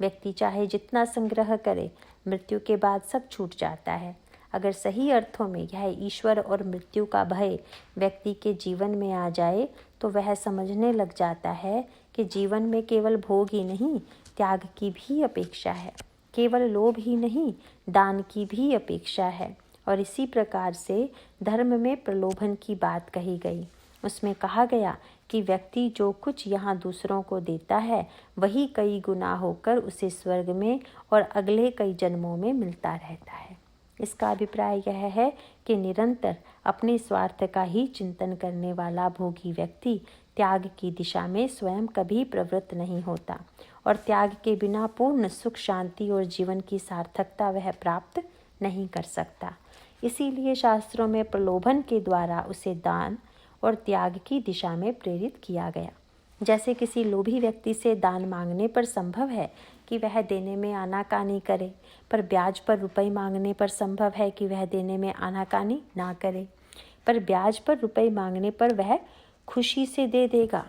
A: व्यक्ति चाहे जितना संग्रह करे, मृत्यु के बाद सब छूट जाता है। अगर सही अर्थों में यह ईश्वर और मृत्यु का भय व्यक्ति के जीवन में आ जाए तो वह समझने लग जाता है कि जीवन में केवल भोग ही नहीं, त्याग की भी अपेक्षा है। केवल लोभ ही नहीं, दान की भी अपेक्षा है। और इसी प्रकार से धर्म में प्रलोभन की बात कही गई। उसमें कहा गया कि व्यक्ति जो कुछ यहाँ दूसरों को देता है वही कई गुना होकर उसे स्वर्ग में और अगले कई जन्मों में मिलता रहता है। इसका अभिप्राय यह है कि निरंतर अपने स्वार्थ का ही चिंतन करने वाला भोगी व्यक्ति त्याग की दिशा में स्वयं कभी प्रवृत्त नहीं होता और त्याग के बिना पूर्ण सुख, शांति और जीवन की सार्थकता वह प्राप्त नहीं कर सकता। इसीलिए शास्त्रों में प्रलोभन के द्वारा उसे दान और त्याग की दिशा में प्रेरित किया गया। जैसे किसी लोभी व्यक्ति से दान मांगने पर संभव है कि वह देने में आनाकानी करे, पर ब्याज पर रुपए मांगने पर संभव है कि वह देने में आनाकानी ना करे। पर ब्याज पर रुपए मांगने पर वह खुशी से दे देगा।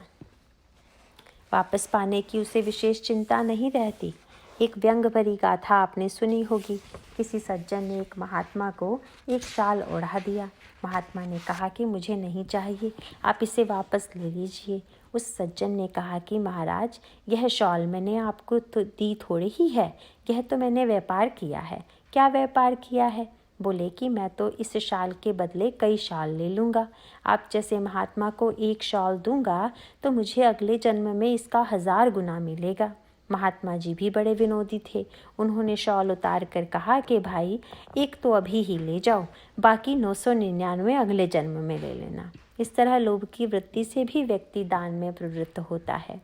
A: वापस पाने की उसे विशेष चिंता नहीं रहती। एक व्यंग भरी गाथा आपने सुनी होगी। किसी सज्जन ने एक महात्मा को एक शाल ओढ़ा दिया। महात्मा ने कहा कि मुझे नहीं चाहिए, आप इसे वापस ले लीजिए। उस सज्जन ने कहा कि महाराज, यह शॉल मैंने आपको दी थोड़ी ही है, यह तो मैंने व्यापार किया है। क्या व्यापार किया है? बोले कि मैं तो इस शाल के बदले कई शाल ले लूँगा। आप जैसे महात्मा को एक शाल दूंगा तो मुझे अगले जन्म में इसका 1000 गुना मिलेगा। महात्मा जी भी बड़े विनोदी थे। उन्होंने शॉल उतार कर कहा कि भाई, एक तो अभी ही ले जाओ, बाकी 999 अगले जन्म में ले लेना। इस तरह लोभ की वृत्ति से भी व्यक्ति दान में प्रवृत्त होता है।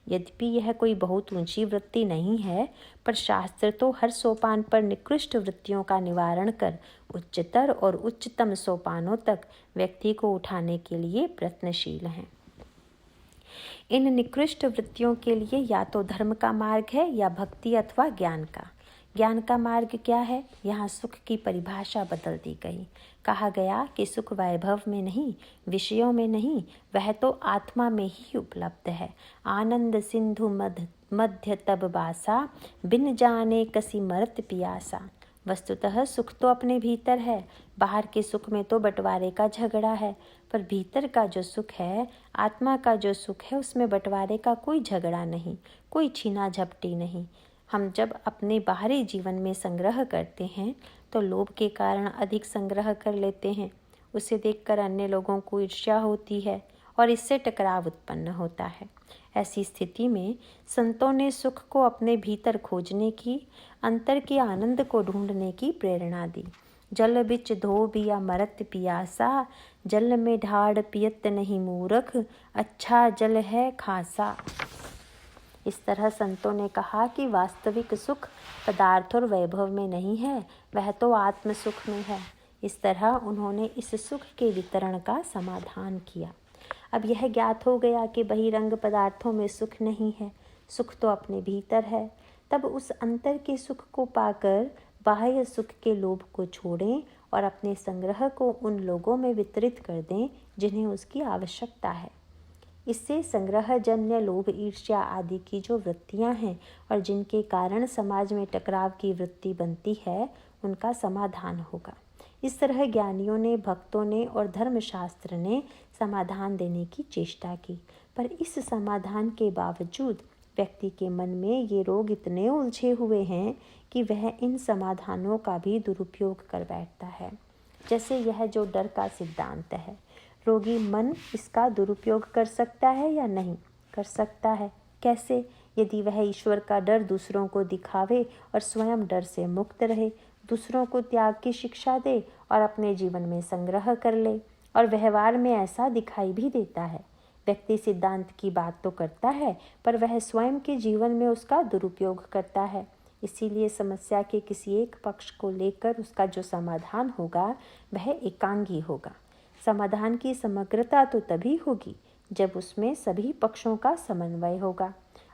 A: यद्यपि यह कोई बहुत ऊंची वृत्ति नहीं है, पर शास्त्र तो हर सोपान पर निकृष्ट वृत्तियों का निवारण कर उच्चतर और उच्चतम सोपानों तक व्यक्ति को उठाने के लिए प्रयत्नशील हैं। इन निकृष्ट वृत्तियों के लिए या तो धर्म का मार्ग है या भक्ति अथवा ज्ञान का। ज्ञान का मार्ग क्या है? यहाँ सुख की परिभाषा बदल दी गई। कहा गया कि सुख वैभव में नहीं, विषयों में नहीं, वह तो आत्मा में ही उपलब्ध है। आनंद सिंधु मध्य तब बासा, बिन जाने कसी मरत पियासा। वस्तुतः सुख तो अपने भीतर है। बाहर के सुख में तो बंटवारे का झगड़ा है, पर भीतर का जो सुख है, आत्मा का जो सुख है, उसमें बंटवारे का कोई झगड़ा नहीं, कोई छीना झपटी नहीं। हम जब अपने बाहरी जीवन में संग्रह करते हैं तो लोभ के कारण अधिक संग्रह कर लेते हैं। उसे देखकर अन्य लोगों को ईर्ष्या होती है और इससे टकराव उत्पन्न होता है। ऐसी स्थिति में संतों ने सुख को अपने भीतर खोजने की, अंतर के आनंद को ढूंढने की प्रेरणा दी। जल बिच धोबिया मरत पियासा, जल में ढाड़ पियत नहीं मूर्ख, अच्छा जल है खासा। इस तरह संतों ने कहा कि वास्तविक सुख पदार्थ और वैभव में नहीं है, वह तो आत्म सुख में है। इस तरह उन्होंने इस सुख के वितरण का समाधान किया। अब यह ज्ञात हो गया कि बहिरंग पदार्थों में सुख नहीं है, सुख तो अपने भीतर है। तब उस अंतर के सुख को पाकर बाह्य सुख के लोभ को छोड़ें और अपने संग्रह को उन लोगों में वितरित कर दें जिन्हें उसकी आवश्यकता है। इससे संग्रहजन्य लोभ, ईर्ष्या आदि की जो वृत्तियां हैं और जिनके कारण समाज में टकराव की वृत्ति बनती है, उनका समाधान होगा। इस तरह ज्ञानियों ने, भक्तों ने और धर्मशास्त्र ने समाधान देने की चेष्टा की, पर इस समाधान के बावजूद व्यक्ति के मन में ये रोग इतने उलझे हुए हैं कि वह इन समाधानों का भी दुरुपयोग कर बैठता है। जैसे यह जो डर का सिद्धांत है, रोगी मन इसका दुरुपयोग कर सकता है या नहीं कर सकता है? कैसे? यदि वह ईश्वर का डर दूसरों को दिखावे और स्वयं डर से मुक्त रहे, दूसरों को त्याग की शिक्षा दे और अपने जीवन में संग्रह कर ले, और व्यवहार में ऐसा दिखाई भी देता है। व्यक्ति सिद्धांत की बात तो करता है, पर वह स्वयं के जीवन में उसका दुरुपयोग करता है। इसीलिए समस्या के किसी एक पक्ष को लेकर उसका जो समाधान होगा वह एकांगी होगा। समाधान की समग्रता तो तभी होगी जब उसमें सभी पक्षों का समन्वय होगा।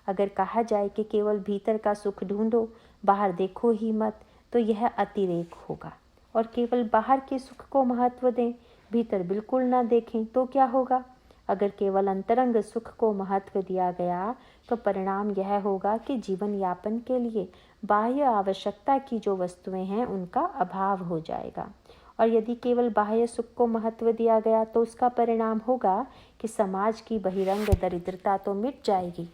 A: अगर कहा जाए कि केवल भीतर का सुख ढूंढो, बाहर देखो ही मत, तो यह अतिरेक होगा। और केवल बाहर के सुख को महत्व दें, भीतर बिल्कुल ना देखें, तो क्या होगा? अगर केवल अंतरंग सुख को महत्व दिया गया तो परिणाम यह होगा कि जीवन यापन के लिए बाह्य आवश्यकता की जो वस्तुएं हैं उनका अभाव हो जाएगा। और यदि केवल बाह्य सुख को महत्व दिया गया तो उसका परिणाम होगा कि समाज की बहिरंग दरिद्रता तो मिट जाएगी,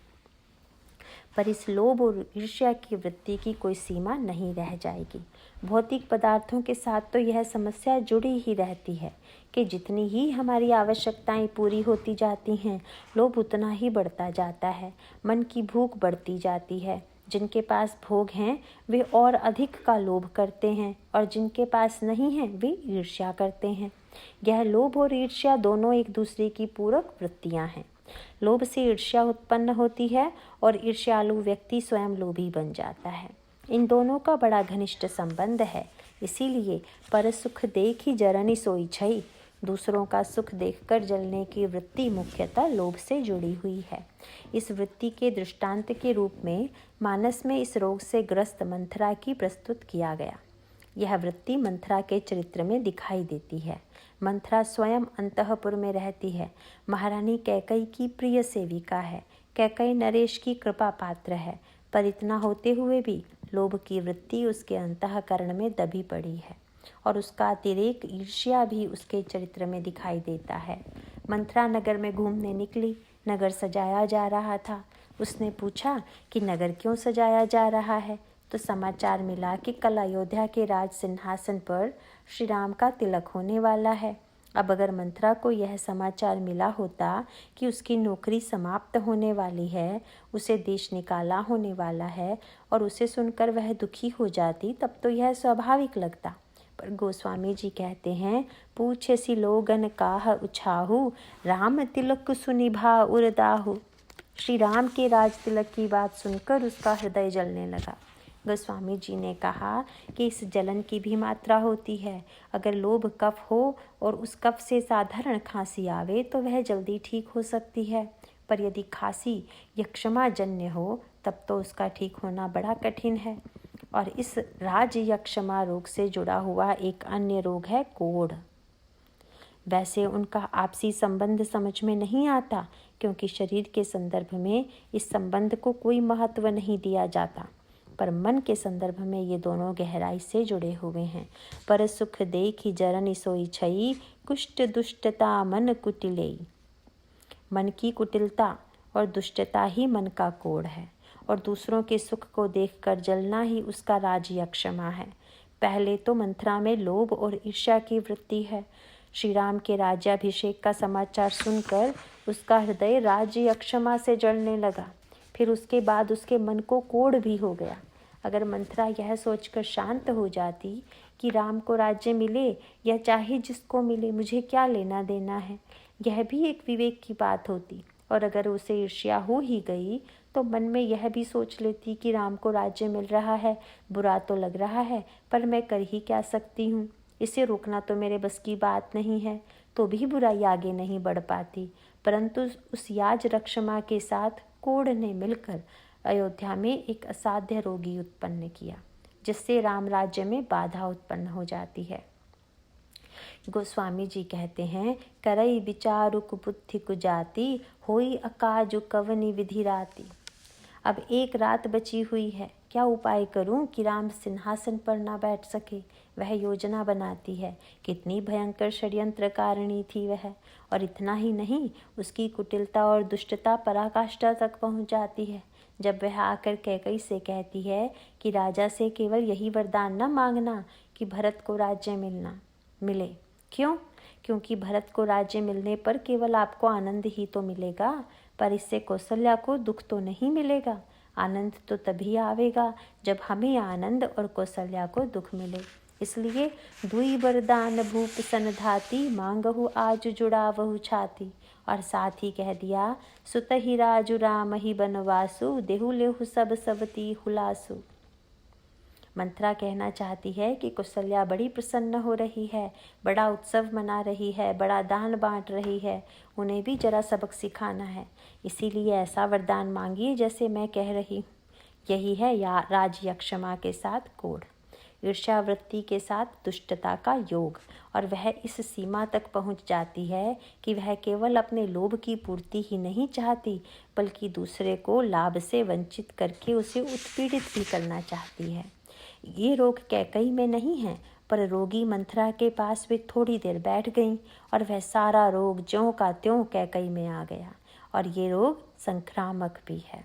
A: पर इस लोभ और ईर्ष्या की वृत्ति की कोई सीमा नहीं रह जाएगी। भौतिक पदार्थों के साथ तो यह समस्या जुड़ी ही रहती है कि जितनी ही हमारी आवश्यकताएं पूरी होती जाती हैं, लोभ उतना ही बढ़ता जाता है। मन की भूख बढ़ती जाती है। जिनके पास भोग हैं वे और अधिक का लोभ करते हैं, और जिनके पास नहीं है वे ईर्ष्या करते हैं। यह लोभ और ईर्ष्या दोनों एक दूसरे की पूरक वृत्तियां हैं। लोभ से ईर्ष्या उत्पन्न होती है और ईर्ष्यालु व्यक्ति स्वयं लोभी बन जाता है। इन दोनों का बड़ा घनिष्ठ संबंध है। इसीलिए पर सुख देखी जरनी सोई छई, दूसरों का सुख देखकर जलने की वृत्ति मुख्यतः लोभ से जुड़ी हुई है। इस वृत्ति के दृष्टांत के रूप में मानस में इस रोग से ग्रस्त मंथरा की प्रस्तुत किया गया। यह वृत्ति मंथरा के चरित्र में दिखाई देती है। मंथरा स्वयं अंतःपुर में रहती है। महारानी कैकई की प्रिय सेविका है। कैकई नरेश की कृपा पात्र है, पर इतना होते हुए भी लोभ की वृत्ति उसके अंतःकरण में दबी पड़ी है और उसका अतिरेक ईर्ष्या भी उसके चरित्र में दिखाई देता है। मंथरा नगर में घूमने निकली। नगर सजाया जा रहा था। उसने पूछा कि नगर क्यों सजाया जा रहा है, तो समाचार मिला कि कल अयोध्या के राज सिंहासन पर श्री राम का तिलक होने वाला है। अब अगर मंथरा को यह समाचार मिला होता कि उसकी नौकरी समाप्त होने वाली है, उसे देश निकाला होने वाला है, और उसे सुनकर वह दुखी हो जाती, तब तो यह स्वाभाविक लगता। पर गोस्वामी जी कहते हैं, पूछे सी लोगन काह उछाहू, राम तिलक सुनिभा उरदाहू। श्री राम के राज तिलक की बात सुनकर उसका हृदय जलने लगा। गोस्वामी जी ने कहा कि इस जलन की भी मात्रा होती है। अगर लोभ कफ हो और उस कफ से साधारण खांसी आवे तो वह जल्दी ठीक हो सकती है, पर यदि खांसी यक्षमाजन्य हो तब तो उसका ठीक होना बड़ा कठिन है। और इस राज यक्षमा रोग से जुड़ा हुआ एक अन्य रोग है कोढ़। वैसे उनका आपसी संबंध समझ में नहीं आता, क्योंकि शरीर के संदर्भ में इस संबंध को कोई महत्व नहीं दिया जाता, पर मन के संदर्भ में ये दोनों गहराई से जुड़े हुए हैं। पर सुख देखी जरनि सोई छई, कुष्ठ दुष्टता मन कुटिलेई। मन की कुटिलता और दुष्टता ही मन का कोढ़ है, और दूसरों के सुख को देखकर जलना ही उसका राज यक्षमा है। पहले तो मंथरा में लोभ और ईर्ष्या की वृत्ति है। श्री राम के राज्याभिषेक का समाचार सुनकर उसका हृदय राज्य अक्षमा से जलने लगा। फिर उसके बाद उसके मन को कोढ़ भी हो गया। अगर मंथरा यह सोचकर शांत हो जाती कि राम को राज्य मिले या चाहे जिसको मिले, मुझे क्या लेना देना है, यह भी एक विवेक की बात होती। और अगर उसे ईर्ष्या हो ही गई तो मन में यह भी सोच लेती कि राम को राज्य मिल रहा है, बुरा तो लग रहा है, पर मैं कर ही क्या सकती हूँ, इसे रोकना तो मेरे बस की बात नहीं है। तो भी बुराई आगे नहीं बढ़ पाती। परंतु उस याज रक्षमा के साथ कोढ़ ने मिलकर अयोध्या में एक असाध्य रोगी उत्पन्न किया, जिससे राम राज्य में बाधा उत्पन्न हो जाती है। गोस्वामी जी कहते हैं, करई विचारुक बुद्धि कुजाति, होई अकाजु कवनि विधि राति। अब एक रात बची हुई है, क्या उपाय करूं कि राम सिंहासन पर ना बैठ सके। वह योजना बनाती है। कितनी भयंकर षड्यंत्रकारिणी थी वह। और इतना ही नहीं, उसकी कुटिलता और दुष्टता पराकाष्ठा तक पहुंच जाती है। जब वह आकर कैकई से कहती है कि राजा से केवल यही वरदान न मांगना कि भरत को राज्य मिले। क्यों? क्योंकि भरत को राज्य मिलने पर केवल आपको आनंद ही तो मिलेगा, पर इससे कौशल्या को दुख तो नहीं मिलेगा। आनंद तो तभी आवेगा जब हमें आनंद और कौशल्या को दुख मिले। इसलिए दुई वरदान भूप सनधाती, मांगहु आज जुड़ावहु छाती। और साथ ही कह दिया, सुतहि राजु राम ही बनवासु, देहु लेहु सब सबती हुलासु। मंथरा कहना चाहती है कि कौशल्या बड़ी प्रसन्न हो रही है, बड़ा उत्सव मना रही है, बड़ा दान बांट रही है, उन्हें भी जरा सबक सिखाना है। इसीलिए ऐसा वरदान मांगिए जैसे मैं कह रही हूँ। यही है राज्य क्षमा के साथ कोढ़, ईर्ष्यावृत्ति के साथ दुष्टता का योग। और वह इस सीमा तक पहुँच जाती है कि वह केवल अपने लोभ की पूर्ति ही नहीं चाहती, बल्कि दूसरे को लाभ से वंचित करके उसे उत्पीड़ित भी करना चाहती है। ये रोग कैकई में नहीं है, पर रोगी मंथरा के पास वे थोड़ी देर बैठ गईं और वह सारा रोग ज्यों का त्यों कैकई में आ गया। और ये रोग संक्रामक भी है।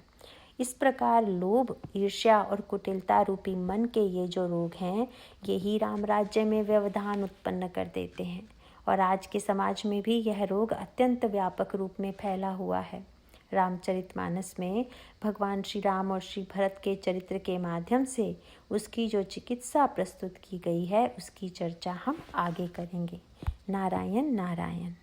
A: इस प्रकार लोभ, ईर्ष्या और कुटिलता रूपी मन के ये जो रोग हैं, ये ही राम राज्य में व्यवधान उत्पन्न कर देते हैं। और आज के समाज में भी यह रोग अत्यंत व्यापक रूप में फैला हुआ है। रामचरितमानस में भगवान श्री राम और श्री भरत के चरित्र के माध्यम से उसकी जो चिकित्सा प्रस्तुत की गई है, उसकी चर्चा हम आगे करेंगे। नारायण नारायण।